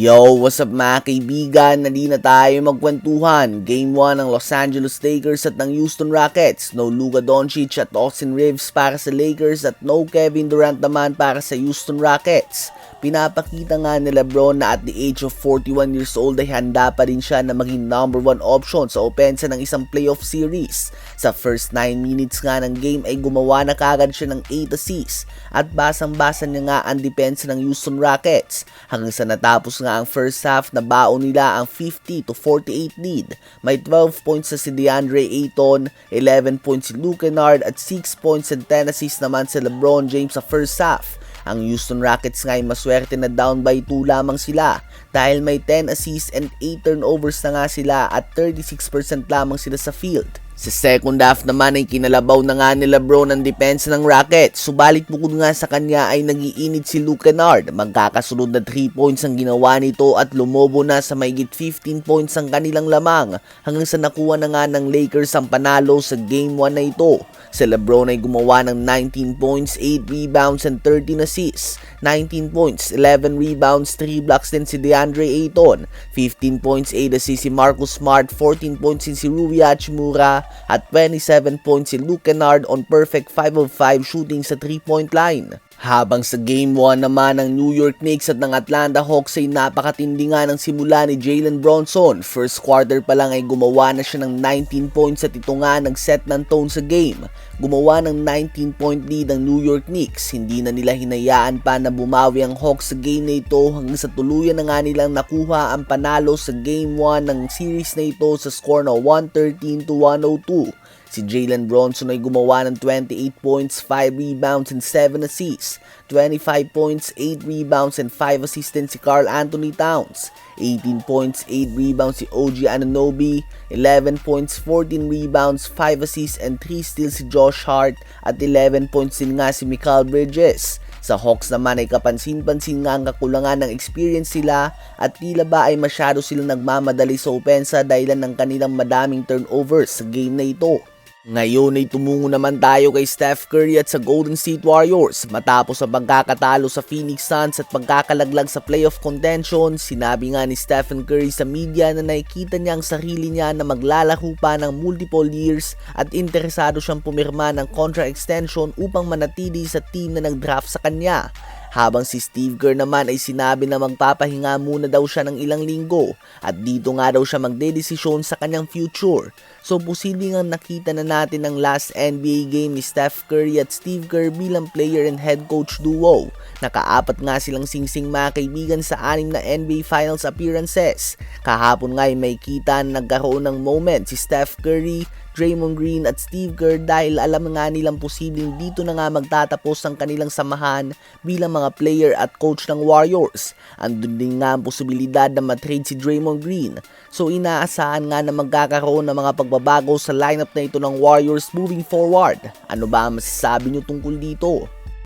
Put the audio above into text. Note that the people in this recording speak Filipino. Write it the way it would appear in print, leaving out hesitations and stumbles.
Yo, what's up mga kaibigan? Nandi na tayo magkwentuhan. Game 1 ng Los Angeles Lakers at ng Houston Rockets. No Luka Doncic at Austin Reeves para sa Lakers at no Kevin Durant naman para sa Houston Rockets. Pinapakita nga ni LeBron na at the age of 41 years old ay handa pa rin siya na maging number 1 option sa opensa ng isang playoff series. Sa first 9 minutes nga ng game ay gumawa na kagad siya ng 8 assists at basang-basa niya nga ang depensa ng Houston Rockets hanggang sa natapos nga ang first half na baon nila ang 50-48 lead. May 12 points sa si DeAndre Ayton, 11 points si Luke Kennard at 6 points and 10 assists naman si LeBron James sa first half. Ang Houston Rockets nga ay maswerte na down by 2 lamang sila dahil may 10 assists and 8 turnovers na nga sila at 36% lamang sila sa field. Sa second half naman ay kinalabaw na nga ni LeBron ang depensa ng Rockets, subalit bukod nga sa kanya ay nagiinit si Luke Kennard. Magkakasunod na 3 points ang ginawa nito at lumobo na sa mahigit 15 points ang kanilang lamang hanggang sa nakuha na nga ng Lakers ang panalo sa Game 1 na ito. Si LeBron ay gumawa ng 19 points, 8 rebounds and 13 assists. 19 points, 11 rebounds, 3 blocks din si DeAndre Ayton. 15 points, 8 assists si Marcus Smart, 14 points din si Rui Hachimura at 27 points si Luke Kennard on perfect 5 of 5 shooting sa 3-point line. Habang sa Game 1 naman ng New York Knicks at ng Atlanta Hawks ay napakatindi nga ng simula ni Jalen Brunson. First quarter pa lang ay gumawa na siya ng 19 points at ito nga nag-set ng tone sa game. Gumawa ng 19-point lead ang New York Knicks. Hindi na nila hinayaan pa na bumawi ang Hawks sa game na ito hanggang sa tuluyan na nga nilang nakuha ang panalo sa Game 1 ng series na ito sa score na 113-102. Si Jalen Brunson ay gumawa ng 28 points, 5 rebounds and 7 assists. 25 points, 8 rebounds and 5 assists din si Karl Anthony Towns. 18 points, 8 rebounds si OG Anunoby. 11 points, 14 rebounds, 5 assists and 3 steals si Josh Hart. At 11 points din nga si Mikal Bridges. Sa Hawks naman ay kapansin-pansin nga ang kakulangan ng experience sila at tila ba ay masyado silang nagmamadali sa opensa dahilan ng kanilang madaming turnovers sa game na ito. Ngayon ay tumungo naman tayo kay Steph Curry at sa Golden State Warriors. Matapos ang pagkakatalo sa Phoenix Suns at pagkakalaglag sa playoff contention, sinabi nga ni Stephen Curry sa media na nakikita niya ang sarili niya na maglalaro pa ng multiple years at interesado siyang pumirma ng contract extension upang manatili sa team na nag-draft sa kanya. Habang si Steve Kerr naman ay sinabi na magpapahinga muna daw siya ng ilang linggo at dito nga daw siya magdedesisyon sa kanyang future. So posibleng nga nakita na natin ang last NBA game ni Steph Curry at Steve Kerr bilang player and head coach duo. Nakaapat nga silang singsing mga kaibigan sa 6 na NBA Finals appearances. Kahapon nga ay may kita na nagkaroon ng moment si Steph Curry, Draymond Green at Steve Kerr dahil alam nga nilang posibleng dito na nga magtatapos ang kanilang samahan bilang mga player at coach ng Warriors. Andun din nga ang posibilidad na matrade si Draymond Green. So inaasahan nga na magkakaroon ng mga pagbabago sa lineup na ito ng Warriors moving forward. Ano ba ang masasabi nyo tungkol dito?